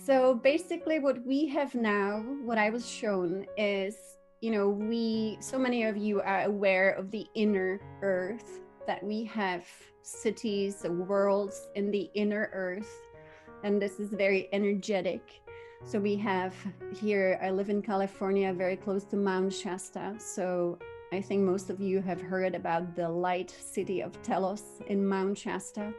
So basically what we have now, what I was shown is, so many of you are aware of the inner earth, that we have cities, worlds in the inner earth. And this is very energetic. So we have here, I live in California, very close to Mount Shasta. So I think most of you have heard about the light city of Telos in Mount Shasta.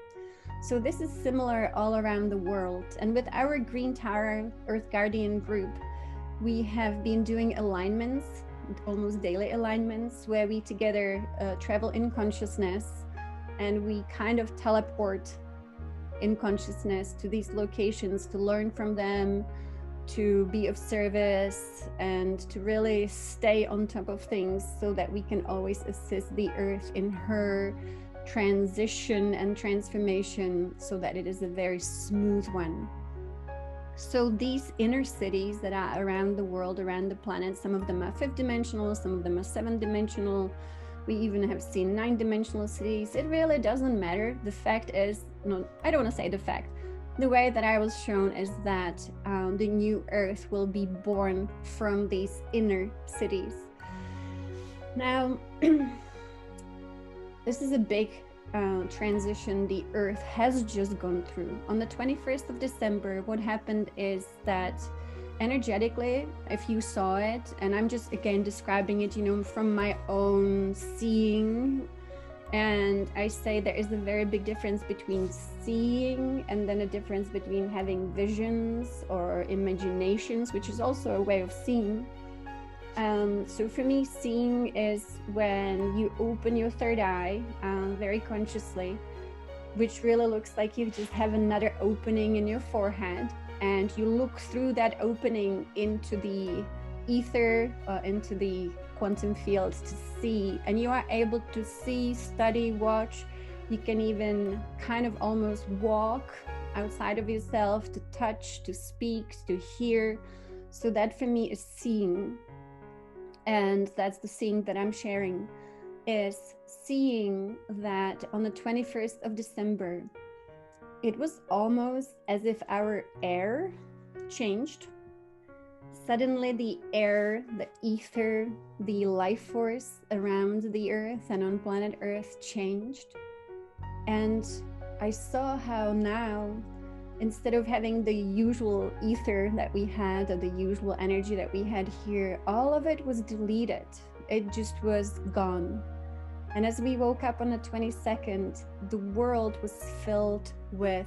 So this is similar all around the world. And with our Green Tower Earth Guardian group, we have been doing alignments, almost daily alignments, where we together travel in consciousness, and we kind of teleport in consciousness to these locations to learn from them, to be of service, and to really stay on top of things so that we can always assist the earth in her transition and transformation, so that it is a very smooth one. So these inner cities that are around the world, around the planet, some of them are 5th-dimensional, some of them are 7th-dimensional. We even have seen 9th-dimensional cities. It really doesn't matter. The fact is, no, I don't want to say the fact. The way that I was shown is that the new earth will be born from these inner cities. Now, this is a big transition the earth has just gone through. On the 21st of December, what happened is that energetically, if you saw it, and I'm just again describing it, from my own seeing, and I say there is a very big difference between seeing and then a difference between having visions or imaginations, which is also a way of seeing. So for me, seeing is when you open your third eye very consciously, which really looks like you just have another opening in your forehead, and you look through that opening into the ether, into the quantum field to see, and you are able to see, study, watch. You can even kind of almost walk outside of yourself, to touch, to speak, to hear. So that for me is seeing. And that's the seeing that I'm sharing, is seeing that on the 21st of December, it was almost as if our air changed. Suddenly the air, the ether, the life force around the earth and on planet Earth changed. And I saw how now, instead of having the usual ether that we had, or the usual energy that we had here, all of it was deleted. It just was gone. And as we woke up on the 22nd, the world was filled with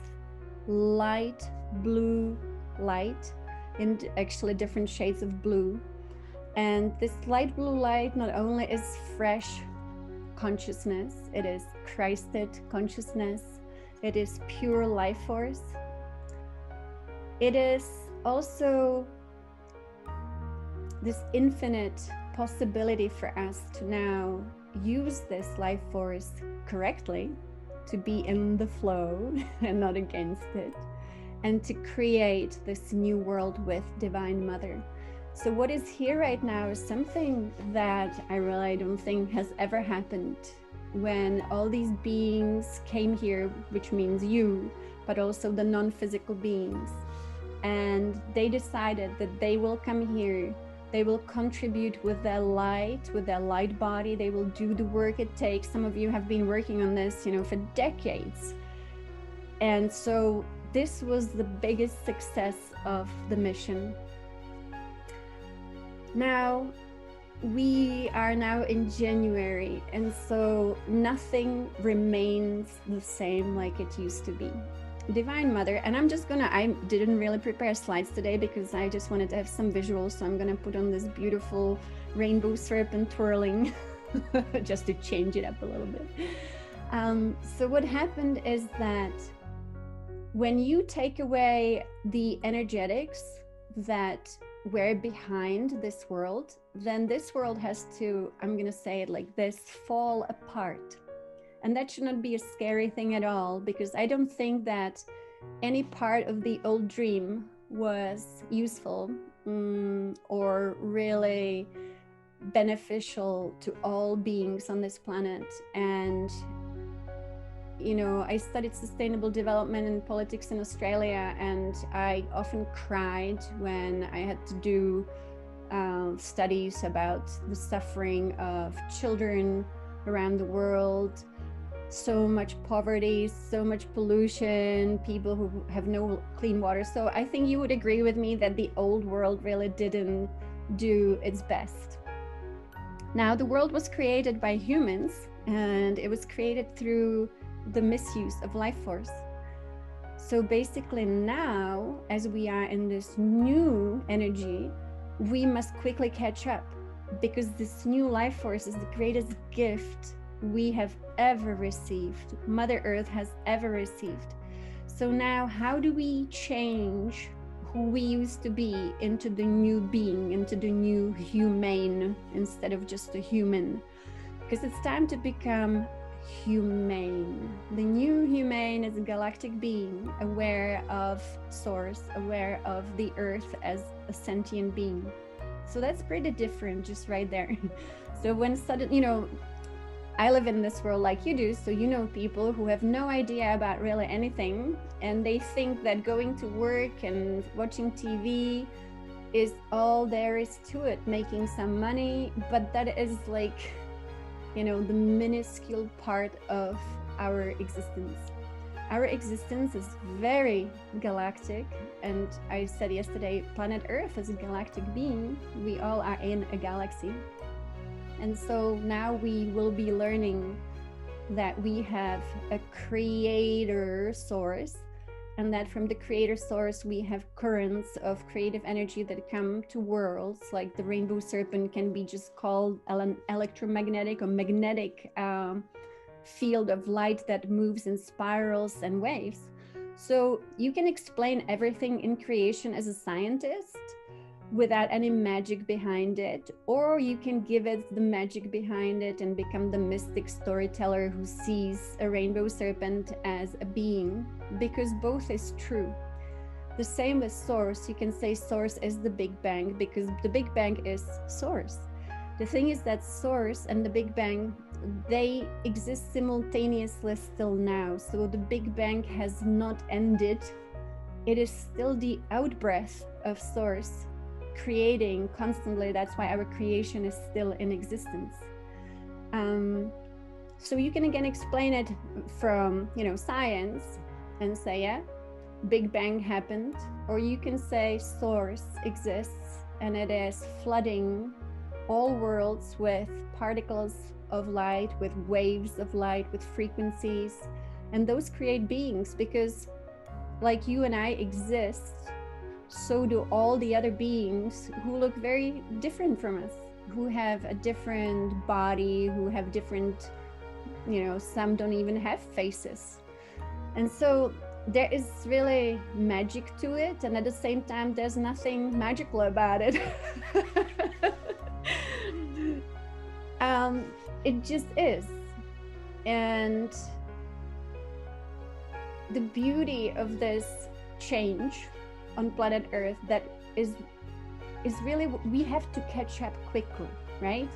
light blue light, in actually different shades of blue. And this light blue light not only is fresh consciousness, it is Christed consciousness, it is pure life force. It is also this infinite possibility for us to now use this life force correctly, to be in the flow and not against it, and to create this new world with Divine Mother. So what is here right now is something that I really don't think has ever happened. When all these beings came here, which means you, but also the non-physical beings, and they decided that they will come here, they will contribute with their light body, they will do the work it takes. Some of you have been working on this, for decades. And so this was the biggest success of the mission. Now, we are now in January, and so nothing remains the same like it used to be. Divine Mother, and I didn't really prepare slides today because I just wanted to have some visuals, so I'm gonna put on this beautiful rainbow serpent twirling just to change it up a little bit. So what happened is that when you take away the energetics that were behind this world, then this world has to, I'm gonna say it like this, fall apart. And that should not be a scary thing at all, because I don't think that any part of the old dream was useful or really beneficial to all beings on this planet. And I studied sustainable development and politics in Australia, and I often cried when I had to do studies about the suffering of children around the world. So much poverty, so much pollution, people who have no clean water. So I think you would agree with me that the old world really didn't do its best. Now, the world was created by humans, and it was created through the misuse of life force. So basically now, as we are in this new energy, we must quickly catch up, because this new life force is the greatest gift we have ever received, Mother Earth has ever received. So now, how do we change who we used to be into the new being, into the new humane, instead of just a human? Because it's time to become humane. The new humane is a galactic being, aware of source, aware of the earth as a sentient being. So that's pretty different, just right there. So when suddenly, I live in this world like you do, so people who have no idea about really anything, and they think that going to work and watching TV is all there is to it, making some money, but that is like, the minuscule part of our existence. Our existence is very galactic, and I said yesterday, planet Earth is a galactic being. We all are in a galaxy. And so now we will be learning that we have a creator source, and that from the creator source we have currents of creative energy that come to worlds. Like the rainbow serpent can be just called an electromagnetic or magnetic field of light that moves in spirals and waves. So you can explain everything in creation as a scientist without any magic behind it, or you can give it the magic behind it and become the mystic storyteller who sees a rainbow serpent as a being, because both is true. The same with source. You can say source is the Big Bang, because the Big Bang is source. The thing is that source and the Big Bang, they exist simultaneously still now. So the Big Bang has not ended. It is still the outbreath of source, creating constantly. That's why our creation is still in existence. So you can again explain it from science and say, yeah, Big Bang happened, or you can say source exists and it is flooding all worlds with particles of light, with waves of light, with frequencies, and those create beings. Because like you and I exist, so do all the other beings who look very different from us, who have a different body, who have different, some don't even have faces. And so there is really magic to it, and at the same time there's nothing magical about it. It just is. And the beauty of this change on planet Earth, that is really, we have to catch up quickly, right?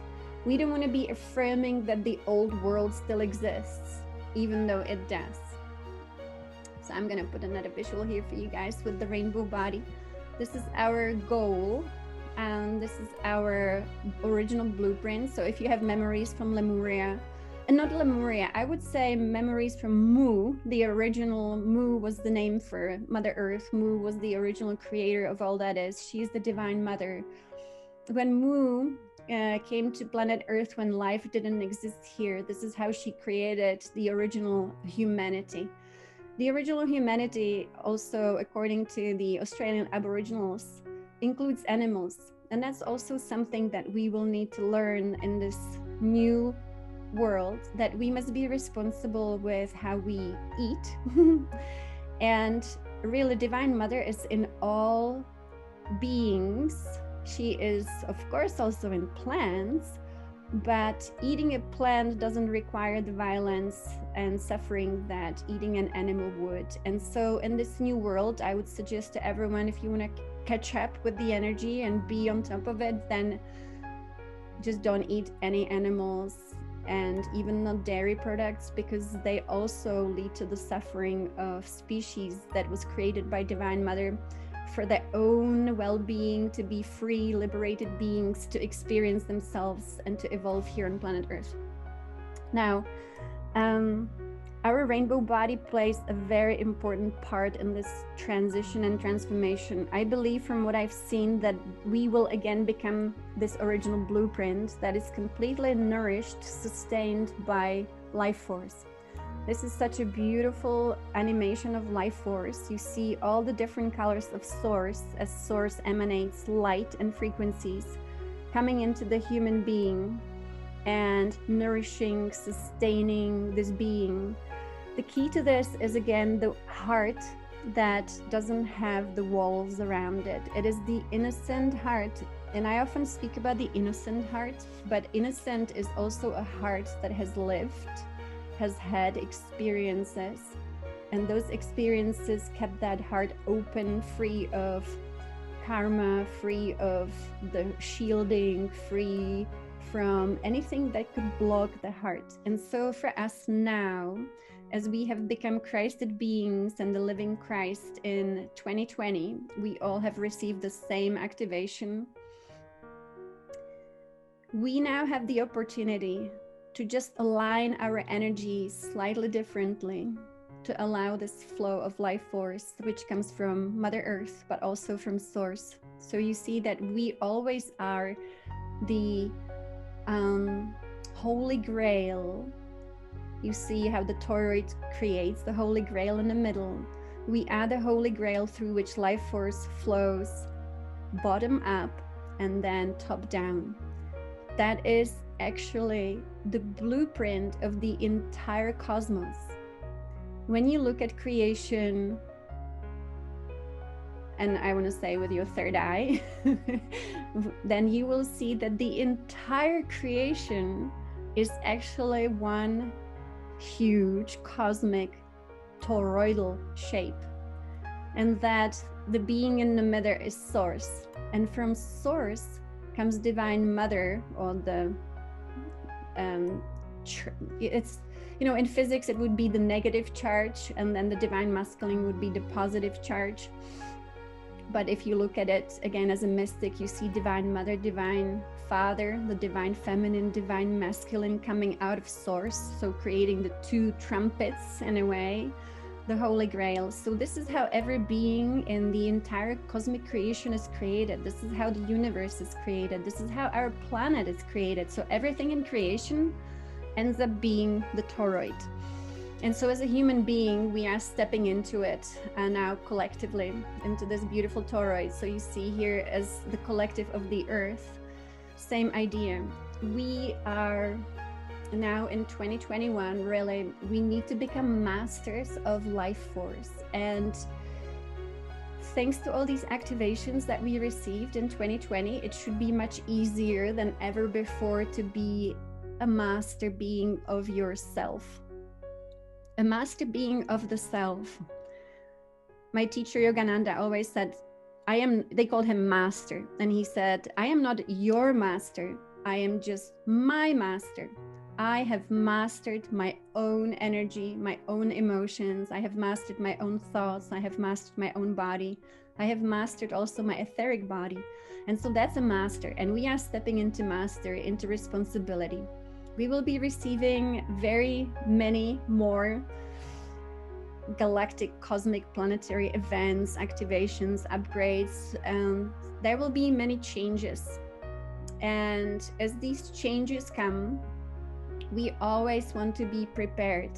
We don't want to be affirming that the old world still exists, even though it does. So I'm gonna put another visual here for you guys with the rainbow body. This is our goal, and this is our original blueprint. So if you have memories from Lemuria, and not Lemuria, I would say memories from Mu. The original Mu was the name for Mother Earth. Mu was the original creator of all that is. She's the divine mother. When Mu came to planet Earth, when life didn't exist here, this is how she created the original humanity. The original humanity, also according to the Australian Aboriginals, includes animals. And that's also something that we will need to learn in this new world, that we must be responsible with how we eat. And really, Divine Mother is in all beings. She is, of course, also in plants, but eating a plant doesn't require the violence and suffering that eating an animal would. And so in this new world, I would suggest to everyone, if you want to catch up with the energy and be on top of it, then just don't eat any animals and even not dairy products, because they also lead to the suffering of species that was created by Divine Mother for their own well-being, to be free, liberated beings, to experience themselves and to evolve here on planet Earth. Now, our rainbow body plays a very important part in this transition and transformation. I believe, from what I've seen, that we will again become this original blueprint that is completely nourished, sustained by life force. This is such a beautiful animation of life force. You see all the different colors of source, as source emanates light and frequencies coming into the human being and nourishing, sustaining this being. The key to this is, again, the heart that doesn't have the walls around it. It is the innocent heart. And I often speak about the innocent heart, but innocent is also a heart that has lived, has had experiences. And those experiences kept that heart open, free of karma, free of the shielding, free from anything that could block the heart. And so for us now, as we have become Christed beings and the living Christ in 2020, we all have received the same activation. We now have the opportunity to just align our energy slightly differently, to allow this flow of life force, which comes from Mother Earth, but also from Source. So you see that we always are the Holy Grail. You see how the Toroid creates the Holy Grail in the middle. We add the Holy Grail through which life force flows bottom up and then top down. That is actually the blueprint of the entire cosmos. When you look at creation, and I want to say with your third eye, then you will see that the entire creation is actually one huge cosmic toroidal shape, and that the being in the middle is Source, and from Source comes Divine Mother, or the it's, you know, in physics it would be the negative charge, and then the Divine Masculine would be the positive charge. But if you look at it again as a mystic, you see Divine Mother, Divine Father, the Divine Feminine, Divine Masculine coming out of Source, so creating the two trumpets in a way, the Holy Grail. So this is how every being in the entire cosmic creation is created. This is how the universe is created. This is how our planet is created. So everything in creation ends up being the Toroid. And so as a human being, we are stepping into it now collectively, into this beautiful Toroid. So you see here as the collective of the earth, same idea. We are now in 2021, really, we need to become masters of life force. And thanks to all these activations that we received in 2020, it should be much easier than ever before to be a master being of yourself. A master being of the self. My teacher Yogananda always said, they called him master. And he said, I am not your master. I am just my master. I have mastered my own energy, my own emotions. I have mastered my own thoughts. I have mastered my own body. I have mastered also my etheric body. And so that's a master. And we are stepping into master, into responsibility. We will be receiving very many more galactic, cosmic, planetary events, activations, upgrades. There will be many changes. And as these changes come, we always want to be prepared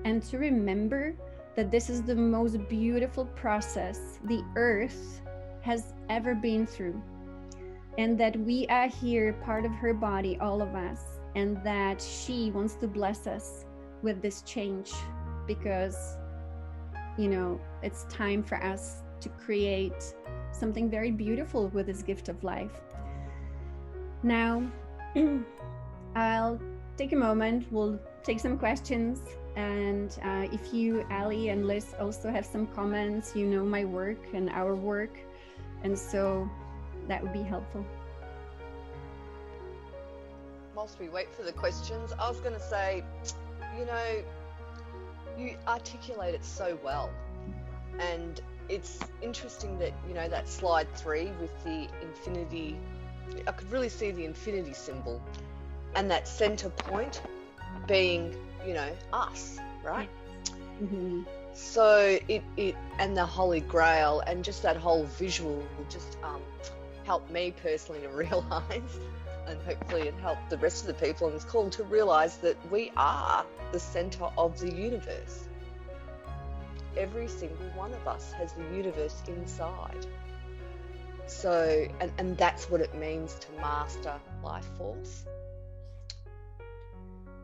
and to remember that this is the most beautiful process the Earth has ever been through. And that we are here, part of her body, all of us. And that she wants to bless us with this change, because, you know, it's time for us to create something very beautiful with this gift of life. Now, I'll take a moment, we'll take some questions. And if you, Ali and Liz, also have some comments, you know my work and our work. And so that would be helpful. whilst we wait for the questions, I was going to say, you know, you articulate it so well. And it's interesting that, you know, that slide 3 with the infinity, I could really see the infinity symbol and that center point being, you know, us, right? Mm-hmm. So it and the Holy Grail and just that whole visual just helped me personally to realize, and hopefully it helped the rest of the people on this call to realize, that we are the center of the universe. Every single one of us has the universe inside. So, and that's what it means to master life force.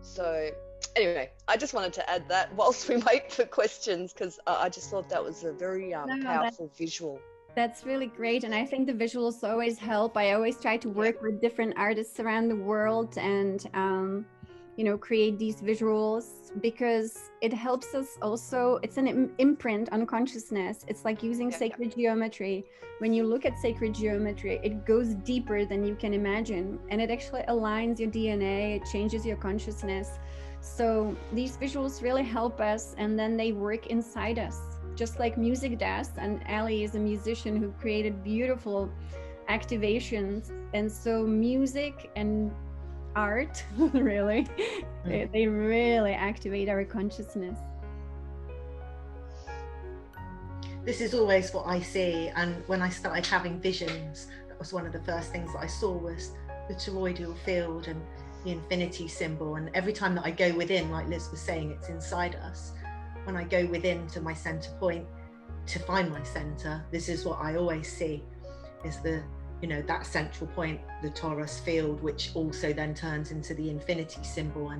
So anyway, I just wanted to add that whilst we wait for questions, because I just thought that was a very powerful visual. That's really great. And I think the visuals always help. I always try to work with different artists around the world and, you know, create these visuals, because it helps us also. It's an imprint on consciousness. It's like using sacred geometry. When you look at sacred geometry, it goes deeper than you can imagine. And it actually aligns your DNA. It changes your consciousness. So these visuals really help us, and then they work inside us, just like music does. And Ali is a musician who created beautiful activations. And so music and art really, they really activate our consciousness. This is always what I see. And when I started having visions, that was one of the first things that I saw, was the toroidal field and the infinity symbol. And every time that I go within, like Liz was saying, it's inside us. When I go within to my center point to find my center, this is what I always see, is the, you know, that central point, the torus field, which also then turns into the infinity symbol,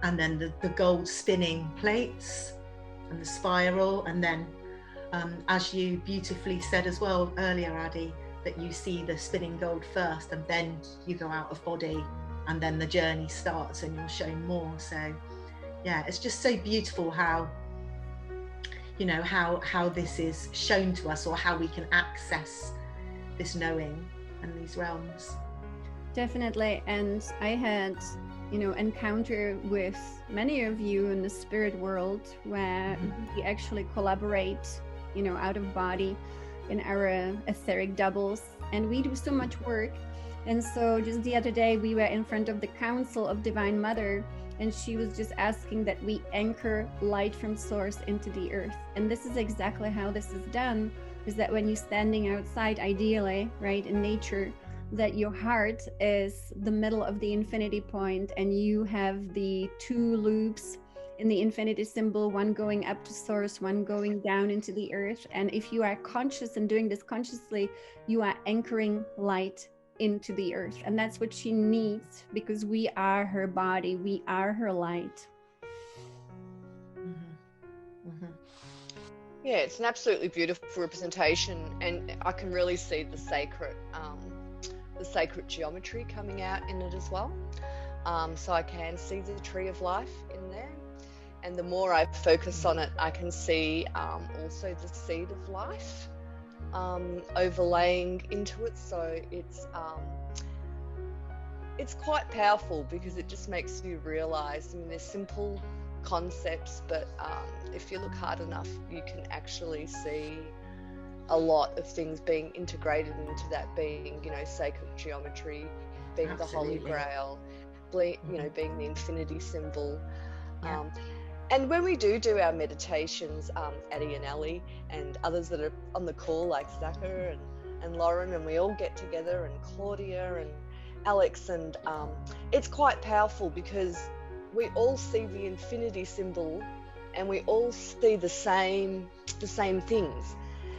and then the gold spinning plates and the spiral. And then as you beautifully said as well earlier, Addie, that you see the spinning gold first, and then you go out of body, and then the journey starts and you're shown more. So yeah, it's just so beautiful how, you know, how this is shown to us, or how we can access this knowing and these realms. Definitely. And I had, you know, encounter with many of you in the spirit world, where we actually collaborate, you know, out of body in our etheric doubles, and we do so much work. And so just the other day we were in front of the Council of Divine Mother, and she was just asking that we anchor light from source into the earth. And this is exactly how this is done, is that when you're standing outside, ideally, right, in nature, that your heart is the middle of the infinity point, and you have the 2 loops in the infinity symbol, one going up to source, one going down into the earth. And if you are conscious and doing this consciously, you are anchoring light into the earth. And that's what she needs, because we are her body, we are her light. Yeah, it's an absolutely beautiful representation, and I can really see the sacred geometry coming out in it as well. So I can see the tree of life in there, and the more I focus on it, I can see also the seed of life overlaying into it. So it's quite powerful, because it just makes you realize, I mean, there's simple concepts, but if you look hard enough, you can actually see a lot of things being integrated into that, being, you know, sacred geometry, being the Holy Grail, you know, being the infinity symbol. And when we do our meditations, Addie and Ali and others that are on the call, like Zaka and Lauren, and we all get together, and Claudia and Alex, and it's quite powerful, because we all see the infinity symbol, and we all see the same things.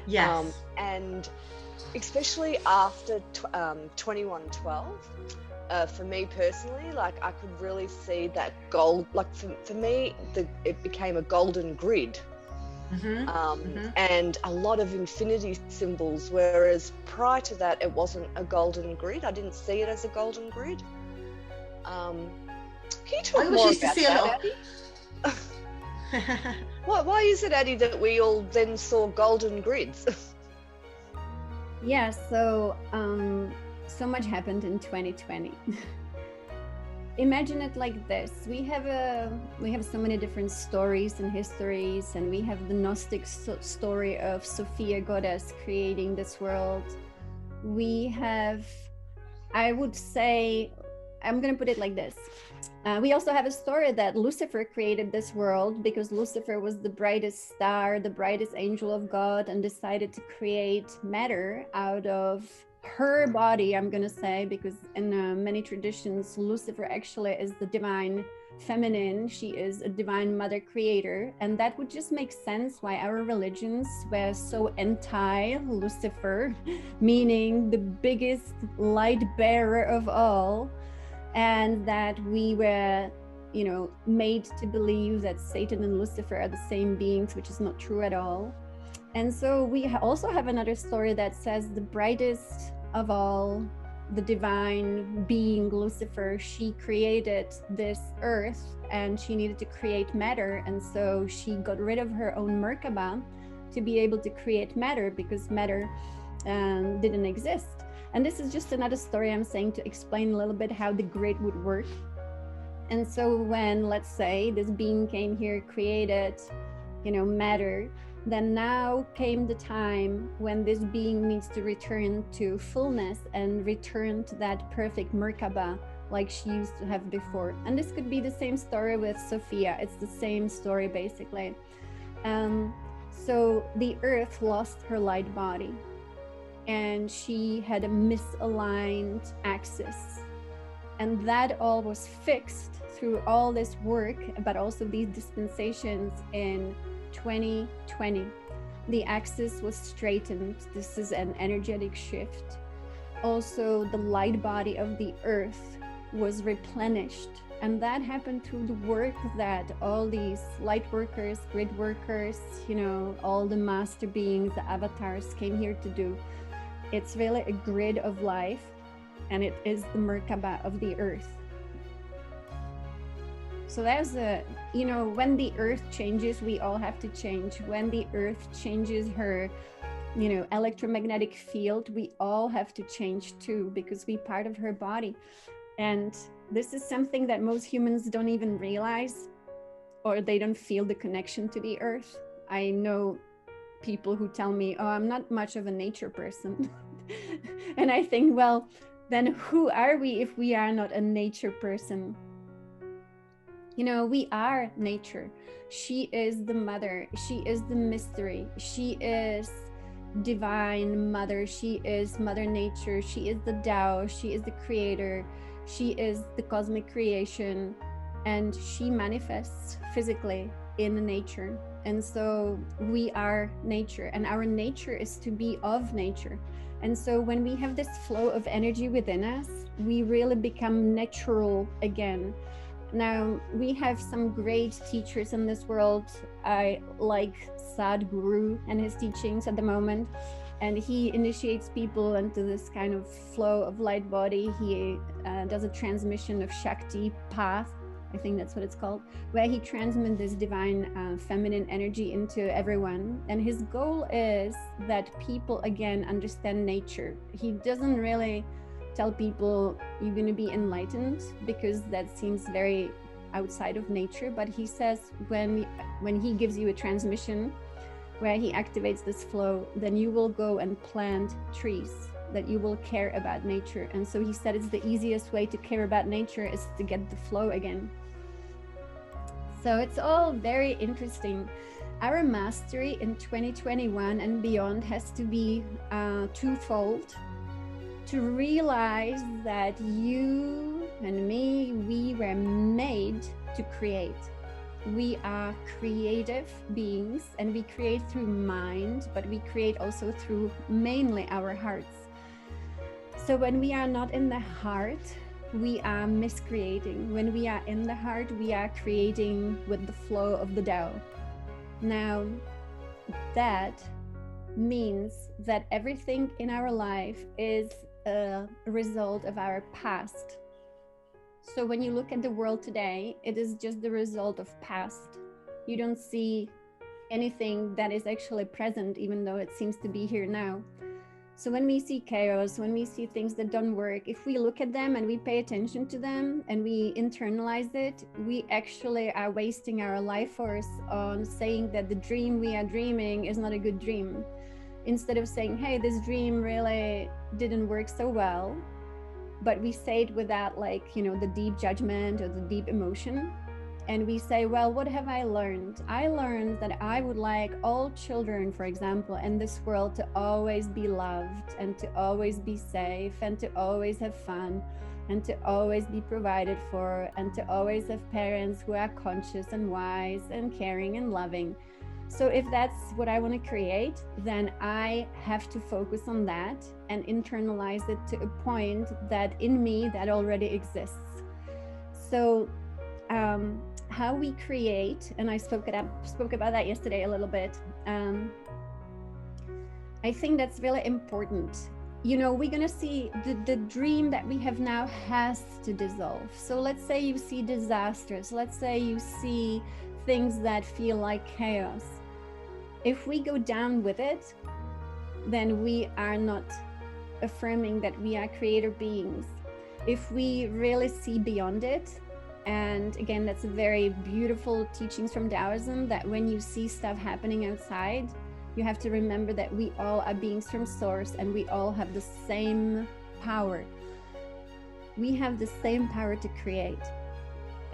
Yes. And especially after 2112, for me personally, like, I could really see that gold, like for me, it became a golden grid. And a lot of infinity symbols, whereas prior to that it wasn't a golden grid. I didn't see it as a golden grid. Can you talk more about that, Addie? Why is it, Addie, that we all then saw golden grids? Yeah, so so much happened in 2020. imagine it like this. We have so many different stories and histories, and we have the Gnostic story of Sophia goddess creating this world. We have, I would say, I'm going to put it like this. We also have a story that Lucifer created this world because Lucifer was the brightest star, the brightest angel of God, and decided to create matter out of her body, I'm going to say, because in many traditions, Lucifer actually is the divine feminine. She is a divine mother creator. And that would just make sense why our religions were so anti-Lucifer, meaning the biggest light bearer of all. And that we were, made to believe that Satan and Lucifer are the same beings, which is not true at all. And so we also have another story that says the brightest of all, the divine being Lucifer, she created this earth and she needed to create matter. And so she got rid of her own Merkaba to be able to create matter, because matter didn't exist. And this is just another story I'm saying to explain a little bit how the grid would work. And so when, let's say, this being came here, created, matter, then now came the time when this being needs to return to fullness and return to that perfect Merkaba like she used to have before. And this could be the same story with Sophia. It's the same story, basically. So the earth lost her light body, and she had a misaligned axis. And that all was fixed through all this work, but also these dispensations in 2020. The axis was straightened. This is an energetic shift. Also, the light body of the earth was replenished. And that happened through the work that all these light workers, grid workers, all the master beings, the avatars came here to do. It's really a grid of life, and it is the Merkaba of the earth. So that's when the earth changes, we all have to change. When the earth changes her, electromagnetic field, we all have to change too, because we're part of her body. And this is something that most humans don't even realize, or they don't feel the connection to the earth. I know people who tell me, oh, I'm not much of a nature person. And I think, well, then who are we if we are not a nature person? We are nature. She is the mother. She is the mystery. She is divine mother. She is mother nature. She is the Tao. She is the creator. She is the cosmic creation. And she manifests physically in nature. And so we are nature, and our nature is to be of nature. And so when we have this flow of energy within us, we really become natural again. Now, we have some great teachers in this world. I like Sadhguru and his teachings at the moment, and he initiates people into this kind of flow of light body. He does a transmission of Shakti path, I think that's what it's called, where he transmits this divine feminine energy into everyone. And his goal is that people, again, understand nature. He doesn't really tell people you're going to be enlightened, because that seems very outside of nature. But he says when he gives you a transmission where he activates this flow, then you will go and plant trees, that you will care about nature. And so he said it's the easiest way to care about nature is to get the flow again. So it's all very interesting. Our mastery in 2021 and beyond has to be twofold. To realize that you and me, we were made to create. We are creative beings, and we create through mind, but we create also through mainly our hearts. So when we are not in the heart, we are miscreating. When we are in the heart, we are creating with the flow of the Tao. Now, that means that everything in our life is a result of our past. So when you look at the world today, it is just the result of past. You don't see anything that is actually present, even though it seems to be here now. So when we see chaos, when we see things that don't work, if we look at them and we pay attention to them and we internalize it, we actually are wasting our life force on saying that the dream we are dreaming is not a good dream. Instead of saying, hey, this dream really didn't work so well, but we say it without like, you know, the deep judgment or the deep emotion. And we say, well, what have I learned? I learned that I would like all children, for example, in this world to always be loved and to always be safe and to always have fun and to always be provided for and to always have parents who are conscious and wise and caring and loving. So if that's what I want to create, then I have to focus on that and internalize it to a point that in me that already exists. So how we create, and I spoke about that yesterday a little bit. I think that's really important. You know, we're gonna see the dream that we have now has to dissolve. So let's say you see disasters. Let's say you see things that feel like chaos. If we go down with it, then we are not affirming that we are creator beings. If we really see beyond it, and again, that's a very beautiful teachings from Taoism, that when you see stuff happening outside, you have to remember that we all are beings from source and we all have the same power. We have the same power to create.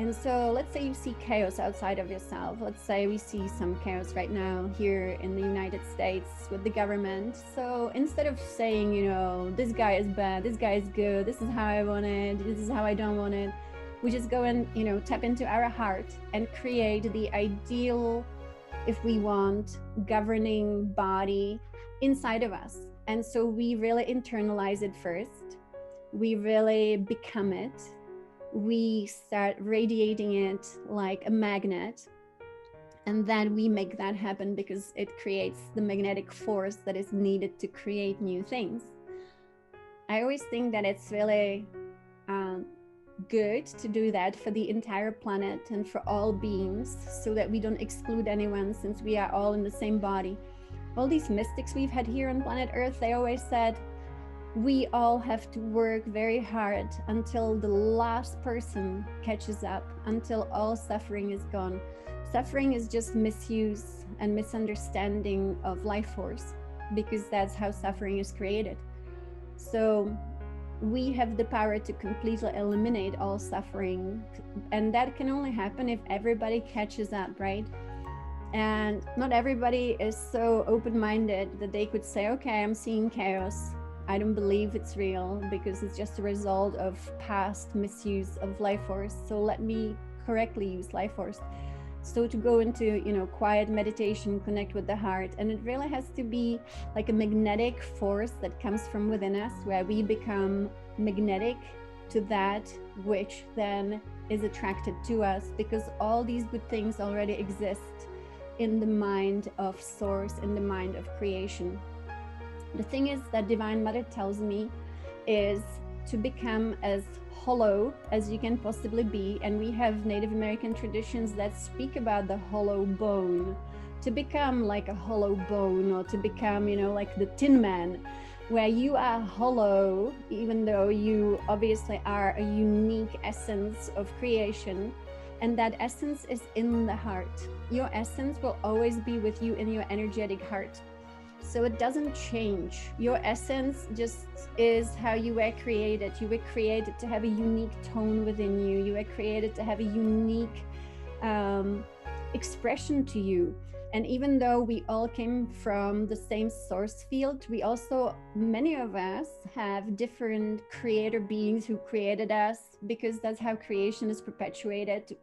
And so let's say you see chaos outside of yourself. Let's say we see some chaos right now here in the United States with the government. So instead of saying, you know, this guy is bad, this guy is good, this is how I want it, this is how I don't want it, we just go and, you know, tap into our heart and create the ideal, if we want, governing body inside of us. And so we really internalize it first. We really become it. We start radiating it like a magnet. And then we make that happen because it creates the magnetic force that is needed to create new things. I always think that it's really good to do that for the entire planet and for all beings, so that we don't exclude anyone, since we are all in the same body. All these mystics we've had here on planet Earth, they always said we all have to work very hard until the last person catches up, until all suffering is gone. Suffering is just misuse and misunderstanding of life force, because that's how suffering is created. So we have the power to completely eliminate all suffering, and that can only happen if everybody catches up, right? And not everybody is so open-minded that they could say, okay, I'm seeing chaos, I don't believe it's real because it's just a result of past misuse of life force, so let me correctly use life force. So to go into, you know, quiet meditation, connect with the heart, and it really has to be like a magnetic force that comes from within us, where we become magnetic to that which then is attracted to us, because all these good things already exist in the mind of source, in the mind of creation. The thing is that Divine Mother tells me is to become as hollow as you can possibly be. And we have Native American traditions that speak about the hollow bone, to become like a hollow bone, or to become, you know, like the Tin Man, where you are hollow, even though you obviously are a unique essence of creation. And that essence is in the heart. Your essence will always be with you in your energetic heart. So it doesn't change. Your essence just is how you were created. You were created to have a unique tone within you. You were created to have a unique expression to you. And even though we all came from the same source field, we also, many of us, have different creator beings who created us, because that's how creation is perpetuated.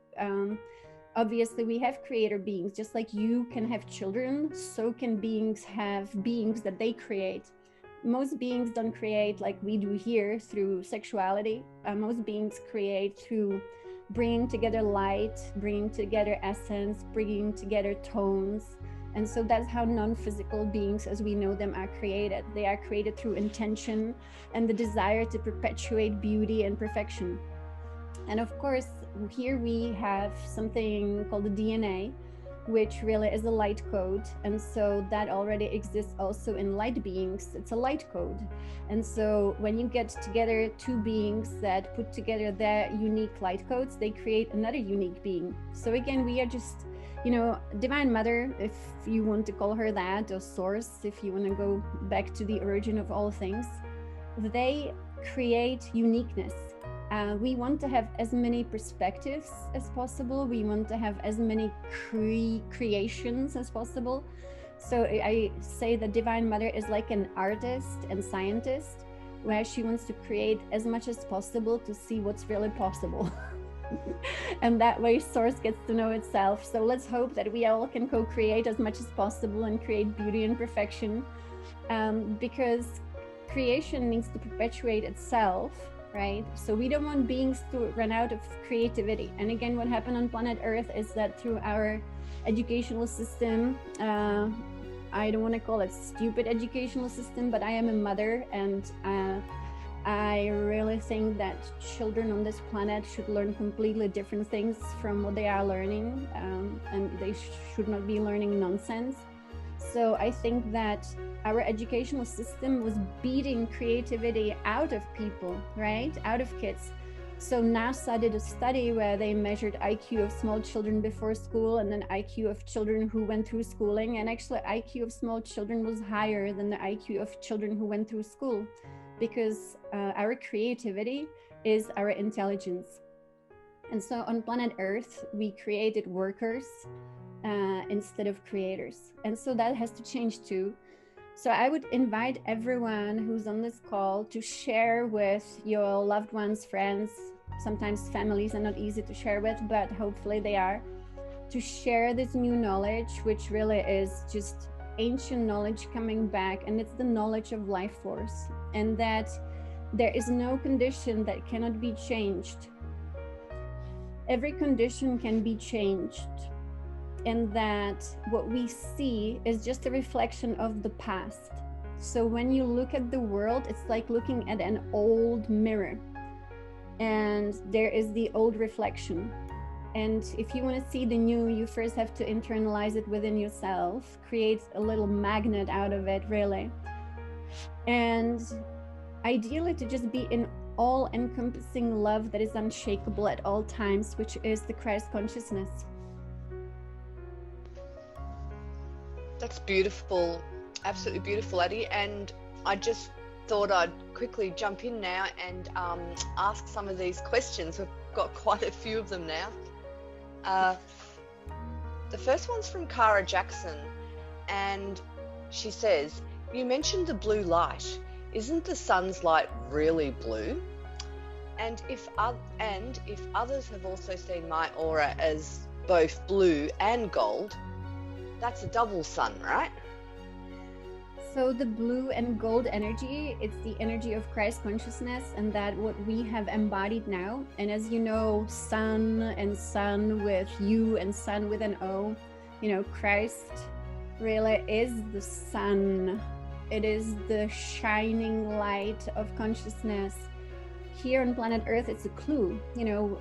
Obviously, we have creator beings. Just like you can have children, so can beings have beings that they create. Most beings don't create like we do here through sexuality. Most beings create through bringing together light, bringing together essence, bringing together tones. And so that's how non-physical beings as we know them are created. They are created through intention and the desire to perpetuate beauty and perfection. And of course, here we have something called the DNA, which really is a light code. And so that already exists also in light beings. It's a light code. And so when you get together two beings that put together their unique light codes, they create another unique being. So again, we are just, Divine Mother, if you want to call her that, or Source, if you want to go back to the origin of all things, they create uniqueness. We want to have as many perspectives as possible. We want to have as many creations as possible. So I say that Divine Mother is like an artist and scientist, where she wants to create as much as possible to see what's really possible. And that way Source gets to know itself. So let's hope that we all can co-create as much as possible and create beauty and perfection, because creation needs to perpetuate itself, right? So we don't want beings to run out of creativity. And again, what happened on planet Earth is that through our educational system, I don't want to call it stupid educational system, but I am a mother, and I really think that children on this planet should learn completely different things from what they are learning, and they should not be learning nonsense. So I think that our educational system was beating creativity out of people, right? Out of kids. So NASA did a study where they measured IQ of small children before school and then IQ of children who went through schooling. And actually IQ of small children was higher than the IQ of children who went through school, because our creativity is our intelligence. And so on planet Earth, we created workers instead of creators. And so that has to change too. So I would invite everyone who's on this call to share with your loved ones, friends. Sometimes families are not easy to share with, but hopefully they are. To share this new knowledge, which really is just ancient knowledge coming back, and it's the knowledge of life force, and that there is no condition that cannot be changed. Every condition can be changed. And that what we see is just a reflection of the past. So when you look at the world, it's like looking at an old mirror, and there is the old reflection. And if you want to see the new, you first have to internalize it within yourself, create a little magnet out of it, really. And ideally to just be in all-encompassing love that is unshakable at all times, which is the Christ consciousness. That's beautiful, absolutely beautiful, Addie. And I just thought I'd quickly jump in now and ask some of these questions. We've got quite a few of them now. The first one's from Cara Jackson, and she says, you mentioned the blue light. Isn't the sun's light really blue? And if others have also seen my aura as both blue and gold, that's a double sun, right? So the blue and gold energy, it's the energy of Christ consciousness, and that what we have embodied now. And as you know, sun and sun with U and sun with an O, Christ really is the sun. It is the shining light of consciousness. Here on planet Earth, it's a clue.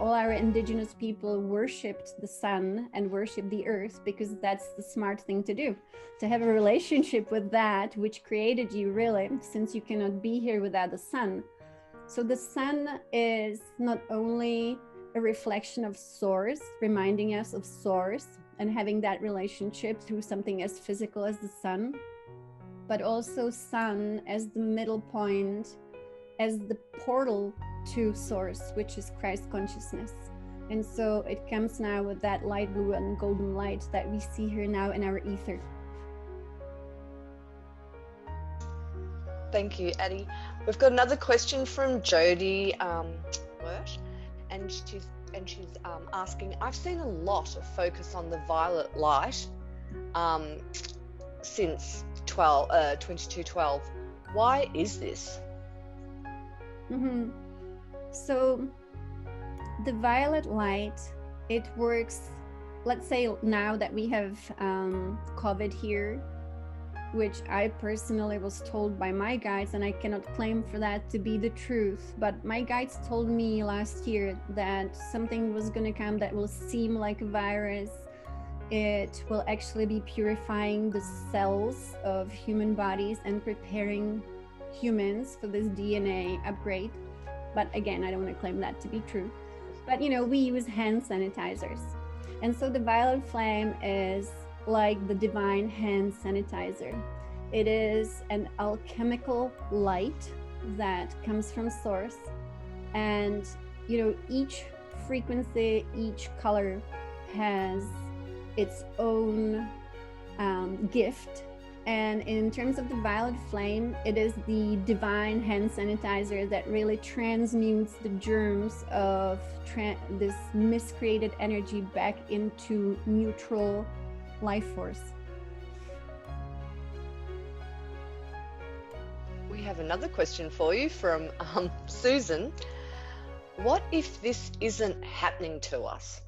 All our indigenous people worshipped the sun and worshipped the earth because that's the smart thing to do, to have a relationship with that which created you, really, since you cannot be here without the sun. So the sun is not only a reflection of Source, reminding us of Source and having that relationship through something as physical as the sun, but also sun as the middle point, as the portal to Source, which is Christ consciousness. And so it comes now with that light blue and golden light that we see here now in our ether. Thank you, Addie. We've got another question from Jodie Wirsch, and she's asking, I've seen a lot of focus on the violet light since 2212. Why is this? Mm-hmm. So the violet light, it works, let's say now that we have COVID here, which I personally was told by my guides, and I cannot claim for that to be the truth, but my guides told me last year that something was going to come that will seem like a virus, it will actually be purifying the cells of human bodies and preparing humans for this DNA upgrade. But again, I don't want to claim that to be true. But we use hand sanitizers. And so the violet flame is like the divine hand sanitizer. It is an alchemical light that comes from source. And, each frequency, each color has its own gift. And in terms of the violet flame, it is the divine hand sanitizer that really transmutes the germs of this miscreated energy back into neutral life force. We have another question for you from Susan. What if this isn't happening to us?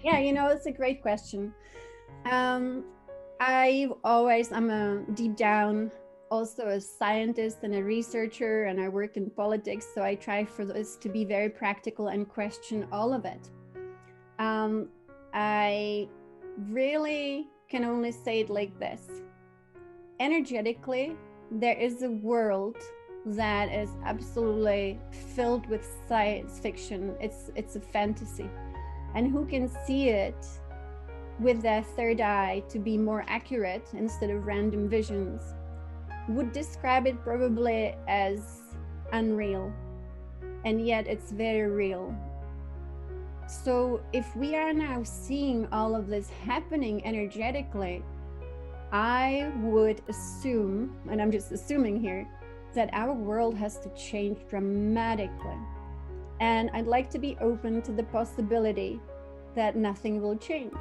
Yeah, it's a great question. I'm a deep down also a scientist and a researcher, and I work in politics, so I try for this to be very practical and question all of it. I really can only say it like this. Energetically, there is a world that is absolutely filled with science fiction. It's a fantasy. And who can see it with their third eye to be more accurate instead of random visions would describe it probably as unreal. And yet it's very real. So if we are now seeing all of this happening energetically, I would assume, and I'm just assuming here, that our world has to change dramatically. And I'd like to be open to the possibility that nothing will change.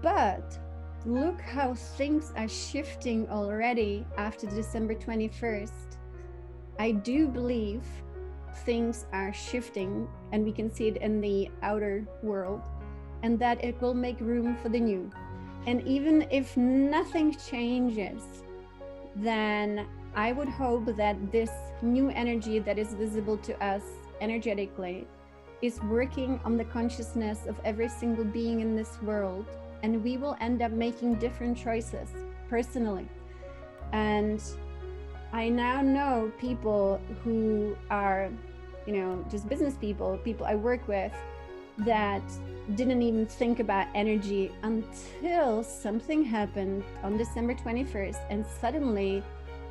But look how things are shifting already after December 21st. I do believe things are shifting, and we can see it in the outer world, and that it will make room for the new. And even if nothing changes, then I would hope that this new energy that is visible to us energetically is working on the consciousness of every single being in this world, and we will end up making different choices personally. And I now know people who are, just business people I work with, that didn't even think about energy until something happened on December 21st, and suddenly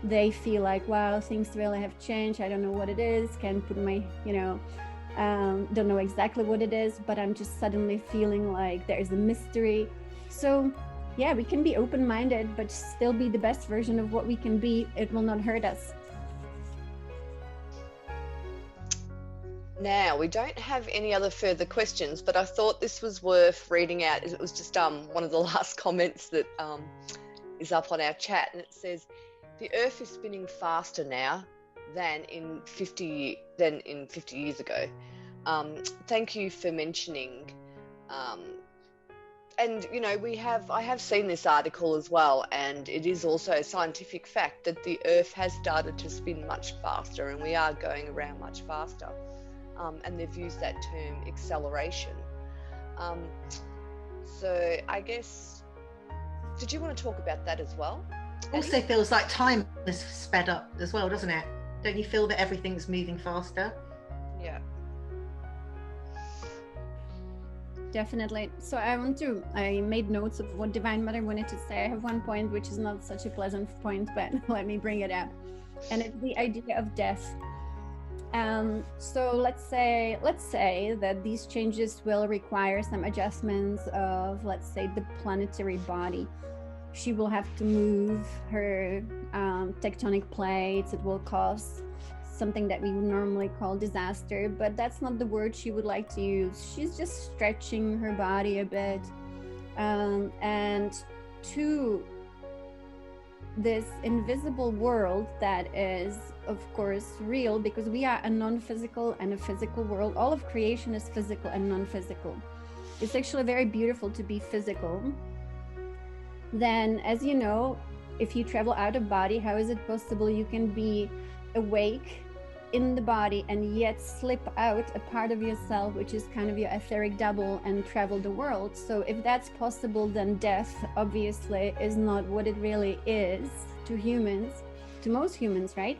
they feel like, wow, things really have changed. I don't know what it is, can't put my, don't know exactly what it is, but I'm just suddenly feeling like there's a mystery. So yeah, we can be open-minded, but still be the best version of what we can be. It will not hurt us. Now, we don't have any other further questions, but I thought this was worth reading out. It was just one of the last comments that is up on our chat, and it says, the Earth is spinning faster now than in 50 years ago. Thank you for mentioning. And I have seen this article as well, and it is also a scientific fact that the Earth has started to spin much faster, and we are going around much faster. And they've used that term acceleration. So I guess, did you want to talk about that as well? Also feels like time is sped up as well, doesn't it? Don't you feel that everything's moving faster? Yeah. Definitely. So I made notes of what Divine Mother wanted to say. I have one point which is not such a pleasant point, but let me bring it up. And it's the idea of death. So let's say that these changes will require some adjustments of, let's say, the planetary body. She will have to move her tectonic plates. It will cause something that we would normally call disaster, but that's not the word she would like to use. She's just stretching her body a bit. And to this invisible world that is, of course, real, because we are a non-physical and a physical world. All of creation is physical and non-physical. It's actually very beautiful to be physical. Then, as you know, if you travel out of body, how is it possible you can be awake in the body and yet slip out a part of yourself, which is kind of your etheric double, and travel the world. So if that's possible, then death obviously is not what it really is to humans, to most humans, right?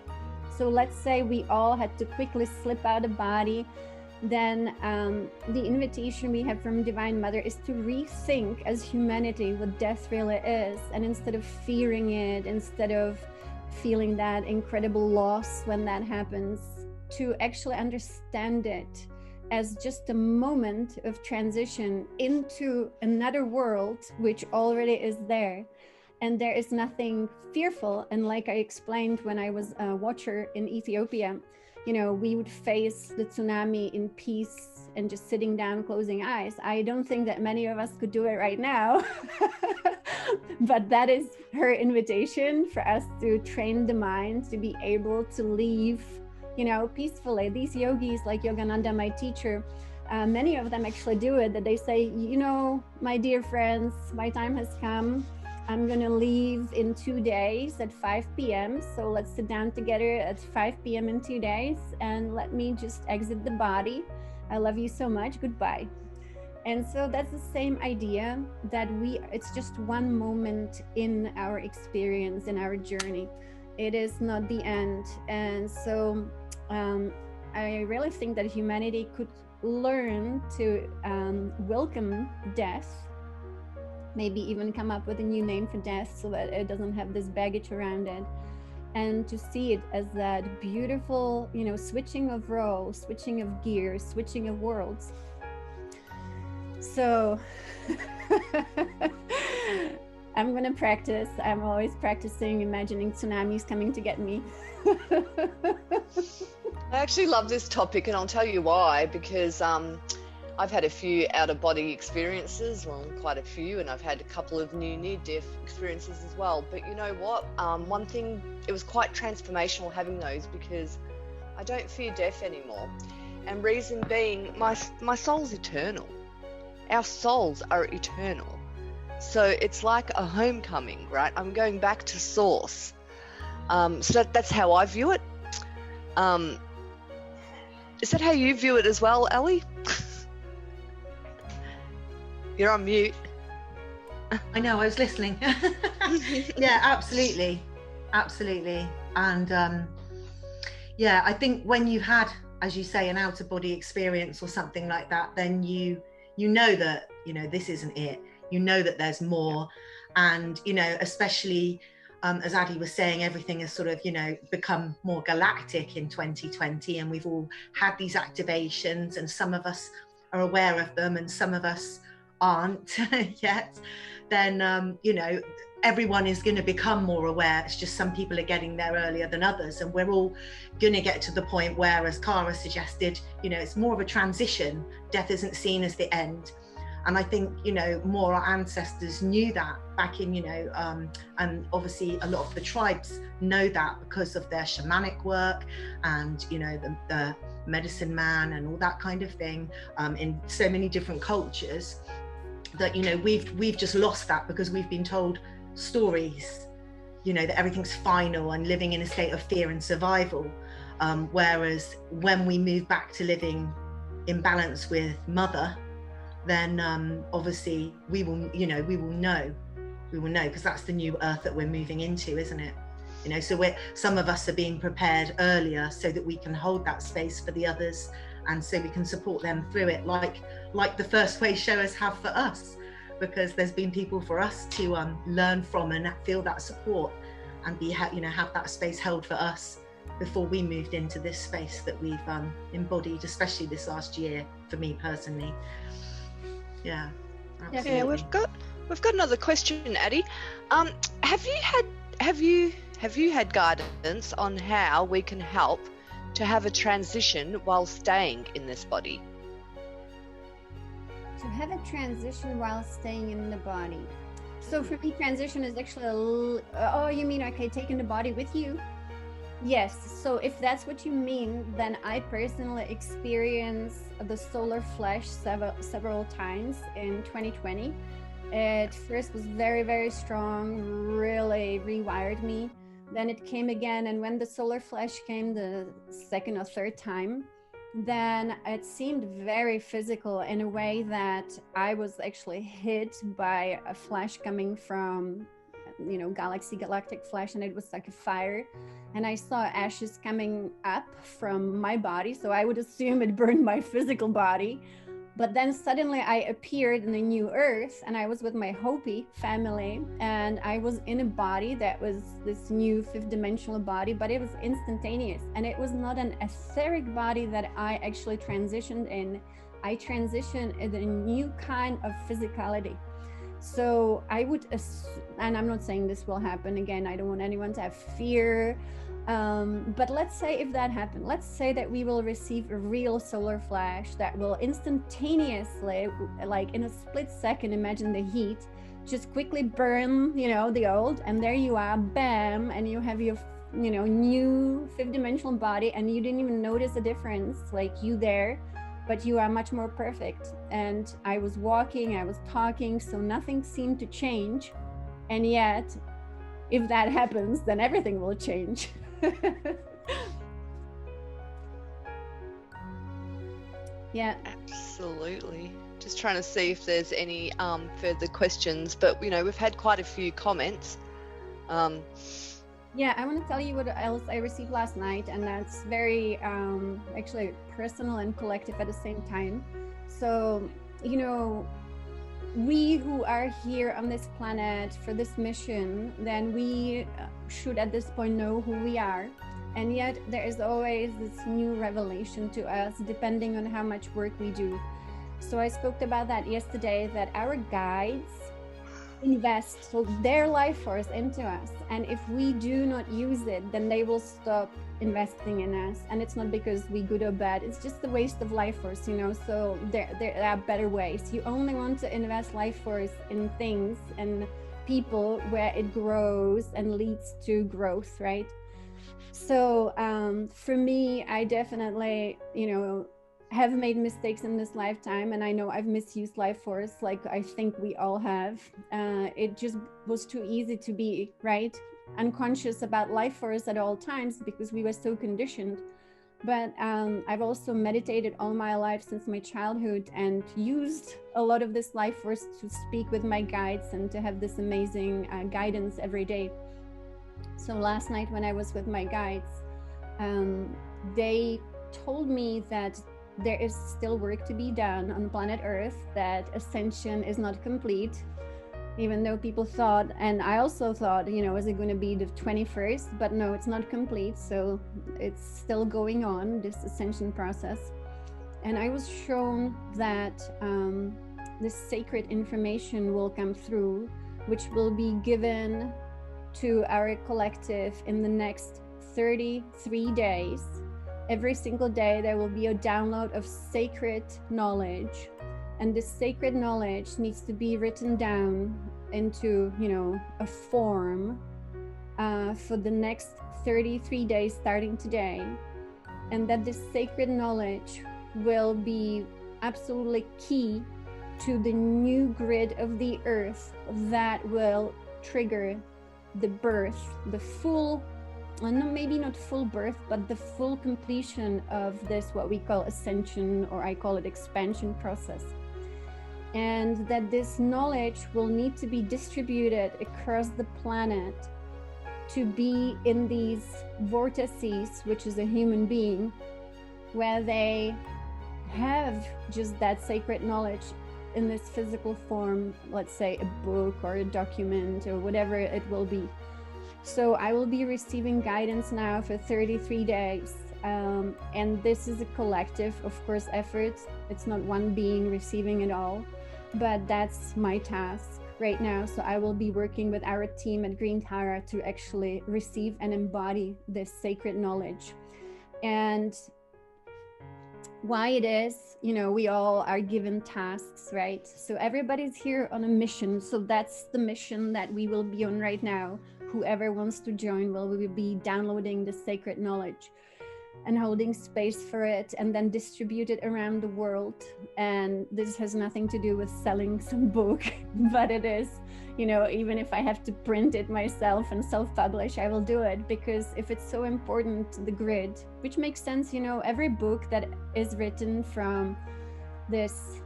So let's say we all had to quickly slip out of body, then the invitation we have from Divine Mother is to rethink as humanity what death really is. And instead of fearing it, instead of feeling that incredible loss when that happens, to actually understand it as just a moment of transition into another world, which already is there. And there is nothing fearful. And like I explained when I was a watcher in Ethiopia, you know, we would face the tsunami in peace and just sitting down, closing eyes. I don't think that many of us could do it right now. But that is her invitation for us to train the mind to be able to leave, you know, peacefully. These yogis like Yogananda, my teacher, many of them actually do it, that they say, you know, my dear friends, my time has come. I'm going to leave in 2 days at 5 p.m. So let's sit down together at 5 p.m. in 2 days and let me just exit the body. I love you so much. Goodbye. And so that's the same idea, that it's just one moment in our experience, in our journey. It is not the end. And so I really think that humanity could learn to welcome death, maybe even come up with a new name for death so that it doesn't have this baggage around it, and to see it as that beautiful, you know, switching of roles, switching of gears, switching of worlds. So I'm gonna practice. I'm always practicing imagining tsunamis coming to get me. I actually love this topic, and I'll tell you why, because I've had a few out-of-body experiences, well, quite a few, and I've had a couple of near-death experiences as well. But you know what? One thing, it was quite transformational having those, because I don't fear death anymore. And reason being, my soul's eternal. Our souls are eternal. So it's like a homecoming, right? I'm going back to source. So that's how I view it. Is that how you view it as well, Ellie? You're on mute. I know, I was listening. Yeah, absolutely. Absolutely. And yeah, I think when you've had, as you say, an out-of-body experience or something like that, then you know that, you know, this isn't it. You know that there's more. And, you know, especially as Addie was saying, everything has sort of, you know, become more galactic in 2020, and we've all had these activations, and some of us are aware of them and some of us aren't yet. Then you know, everyone is going to become more aware. It's just some people are getting there earlier than others, and we're all going to get to the point where, as Cara suggested, you know, it's more of a transition. Death isn't seen as the end. And I think, you know, more our ancestors knew that back in, you know, and obviously a lot of the tribes know that because of their shamanic work and, you know, the medicine man and all that kind of thing, in so many different cultures, that, you know, we've just lost that because we've been told stories, you know, that everything's final and living in a state of fear and survival. Whereas when we move back to living in balance with Mother, then obviously we will know because that's the new earth that we're moving into, isn't it? You know, so some of us are being prepared earlier so that we can hold that space for the others, and so we can support them through it, like the First Way showers have for us, because there's been people for us to learn from and feel that support and have that space held for us before we moved into this space that we've embodied, especially this last year for me personally. Yeah, absolutely. Yeah, we've got another question, Addie. Have you had guidance on how we can help to have a transition while staying in this body? To have a transition while staying in the body. So for me, transition is actually oh, you mean, okay, taking the body with you? Yes. So if that's what you mean, then I personally experienced the solar flash several times in 2020. It first was very, very strong, really rewired me. Then it came again, and when the solar flash came the second or third time, then it seemed very physical in a way that I was actually hit by a flash coming from, galactic flash, and it was like a fire, and I saw ashes coming up from my body, so I would assume it burned my physical body. But then suddenly I appeared in a new earth, and I was with my Hopi family, and I was in a body that was this new fifth dimensional body, but it was instantaneous. And it was not an etheric body that I actually transitioned in. I transitioned in a new kind of physicality. So I would, and I'm not saying this will happen again, I don't want anyone to have fear. But let's say if that happened, let's say that we will receive a real solar flash that will instantaneously, like in a split second, imagine the heat, just quickly burn, the old, and there you are, bam, and you have your, new fifth dimensional body, and you didn't even notice a difference, like you there, but you are much more perfect. And I was walking, I was talking, so nothing seemed to change. And yet, if that happens, then everything will change. Yeah, absolutely. Just trying to see if there's any further questions, but we've had quite a few comments. Yeah, I want to tell you what else I received last night, and that's very actually personal and collective at the same time. So, we who are here on this planet for this mission, then we should at this point know who we are. And yet there is always this new revelation to us, depending on how much work we do. So I spoke about that yesterday, that our guides invest their life force into us. And if we do not use it, then they will stop investing in us. And it's not because we good or bad, it's just the waste of life force, so there are better ways. You only want to invest life force in things and people where it grows and leads to growth, right? So for me, I definitely have made mistakes in this lifetime, and I know I've misused life force, like I think we all have. It just was too easy to be unconscious about life force at all times because we were so conditioned. But I've also meditated all my life since my childhood and used a lot of this life force to speak with my guides and to have this amazing guidance every day. So last night when I was with my guides, they told me that there is still work to be done on planet Earth, that ascension is not complete, even though people thought, and I also thought, is it going to be the 21st? But no, it's not complete. So it's still going on, this ascension process. And I was shown that this sacred information will come through, which will be given to our collective in the next 33 days. Every single day there will be a download of sacred knowledge, and this sacred knowledge needs to be written down into a form for the next 33 days starting today. And that this sacred knowledge will be absolutely key to the new grid of the earth that will trigger the birth, the full, and maybe not full birth, but the full completion of this, what we call ascension, or I call it expansion process. And that this knowledge will need to be distributed across the planet to be in these vortices, which is a human being, where they have just that sacred knowledge in this physical form, let's say a book or a document or whatever it will be. So I will be receiving guidance now for 33 days. And this is a collective, of course, effort. It's not one being receiving it all, but that's my task right now. So I will be working with our team at Green Tara to actually receive and embody this sacred knowledge. And why it is, we all are given tasks, right? So everybody's here on a mission. So that's the mission that we will be on right now. Whoever wants to join will be downloading the sacred knowledge. and holding space for it, and then distribute it around the world. And this has nothing to do with selling some book, but it is, you know, even if I have to print it myself and self-publish, I will do it, because if it's so important to the grid, which makes sense, you know, every book that is written from this,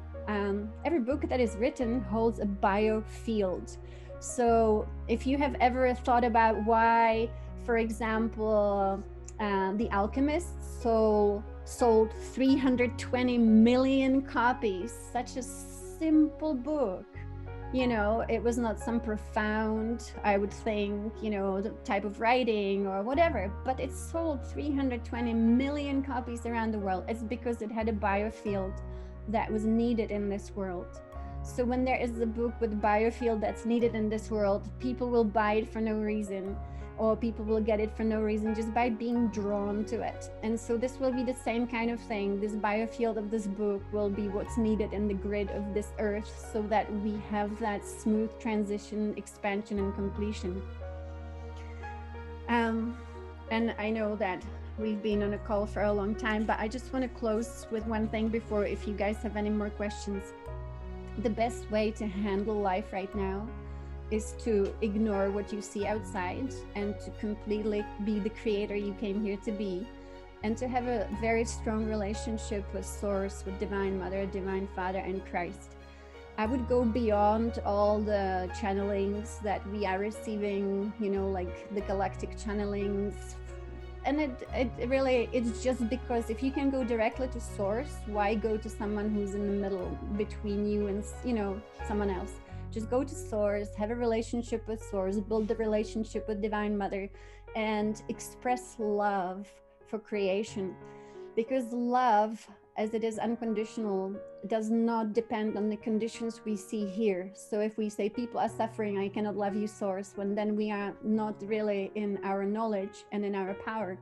every book that is written holds a biofield. So if you have ever thought about why, for example, The Alchemist sold 320 million copies, such a simple book. You know, it was not some profound, I would think, you know, the type of writing or whatever, but it sold 320 million copies around the world. It's because it had a biofield that was needed in this world. So when there is a book with biofield that's needed in this world, people will buy it for no reason, or people will get it for no reason, just by being drawn to it. And so this will be the same kind of thing. This biofield of this book will be what's needed in the grid of this earth, so that we have that smooth transition, expansion, and completion. And I know that we've been on a call for a long time, but I just want to close with one thing before, if you guys have any more questions. The best way to handle life right now is to ignore what you see outside, and to completely be the creator you came here to be, and to have a very strong relationship with Source, with Divine Mother, Divine Father, and Christ. I would go beyond all the channelings that we are receiving, you know, like the galactic channelings. And it really, it's just because if you can go directly to Source, why go to someone who's in the middle between you and, you know, someone else? Just go to Source, have a relationship with Source, build the relationship with Divine Mother, and express love for creation. Because love, as it is unconditional, does not depend on the conditions we see here. So if we say people are suffering, I cannot love you, Source, when then we are not really in our knowledge and in our power,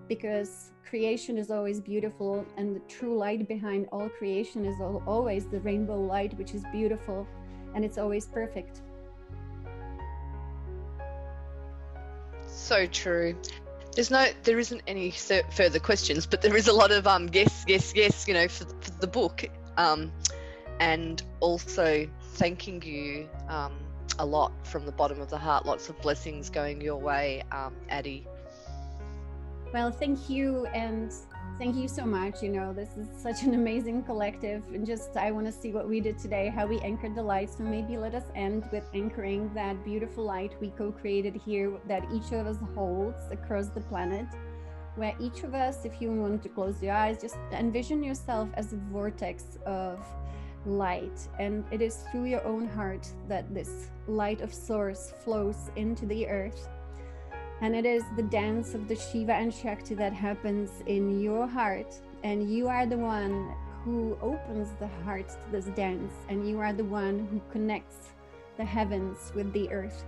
because creation is always beautiful, and the true light behind all creation is always the rainbow light, which is beautiful, and it's always perfect. So true. There isn't any further questions, but there is a lot of yes, you know, for the book, and also thanking you a lot from the bottom of the heart. Lots of blessings going your way, Addie. Well, thank you, and thank you so much. You know, this is such an amazing collective, and just I want to see what we did today, how we anchored the light. So maybe let us end with anchoring that beautiful light we co-created here, that each of us holds across the planet, where each of us, if you want to close your eyes, just envision yourself as a vortex of light, and it is through your own heart that this light of Source flows into the earth. And it is the dance of the Shiva and Shakti that happens in your heart, and you are the one who opens the heart to this dance, and you are the one who connects the heavens with the earth.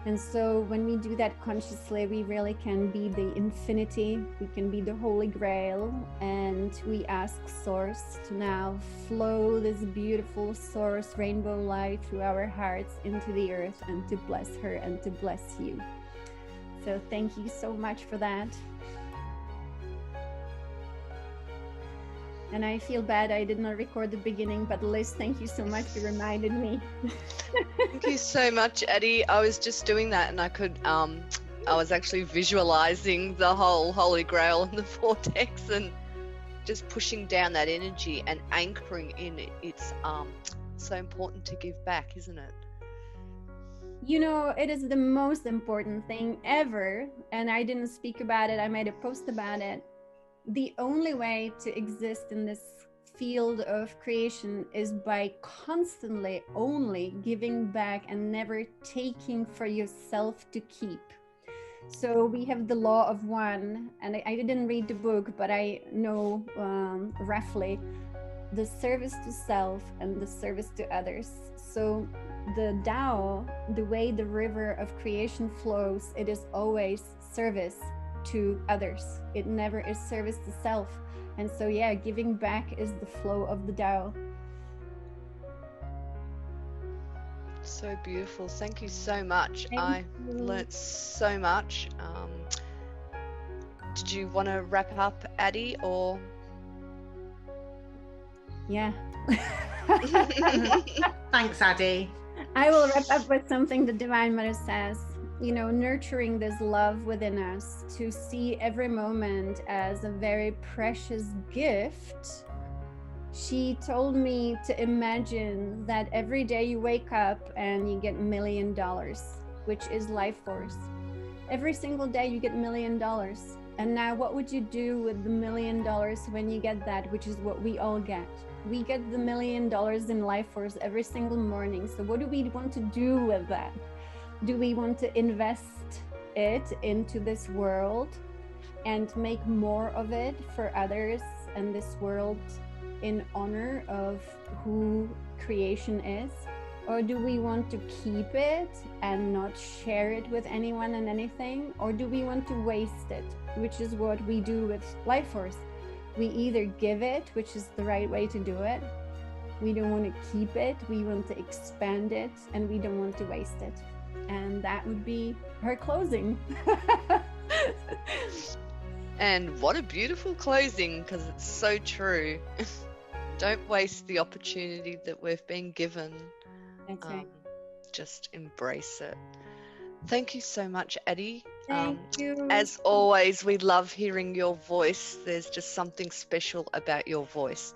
And so when we do that consciously, we really can be the infinity, we can be the Holy Grail, and we ask Source to now flow this beautiful Source rainbow light through our hearts into the earth, and to bless her and to bless you. So thank you so much for that. And I feel bad I did not record the beginning, but Liz, thank you so much. You reminded me. Thank you so much, Addie. I was just doing that, and I was actually visualizing the whole Holy Grail and the vortex, and just pushing down that energy and anchoring in it. It's so important to give back, isn't it? You know, it is the most important thing ever, and I didn't speak about it. I made a post about it. The only way to exist in this field of creation is by constantly only giving back and never taking for yourself to keep. So we have the law of one, and I didn't read the book, but I know roughly the service to self and the service to others. So the Tao, the way the river of creation flows, it is always service to others. It never is service to self. And so, yeah, giving back is the flow of the Tao. So beautiful. Thank you so much. I learnt so much. Did you want to wrap up, Addie, or? Yeah. Thanks, Addie. I will wrap up with something the Divine Mother says, you know, nurturing this love within us, to see every moment as a very precious gift. She told me to imagine that every day you wake up and you get $1 million, which is life force. Every single day you get $1 million. And now what would you do with the $1 million when you get that, which is what we all get? We get the $1 million in life force every single morning. So what do we want to do with that? Do we want to invest it into this world and make more of it for others and this world in honor of who creation is? Or do we want to keep it and not share it with anyone and anything? Or do we want to waste it, which is what we do with life force? We either give it, which is the right way to do it. We don't want to keep it. We want to expand it, and we don't want to waste it. And that would be her closing. And what a beautiful closing, because it's so true. Don't waste the opportunity that we've been given. That's right. Just embrace it. Thank you so much, Addie. Thank you. As always, we love hearing your voice. There's just something special about your voice.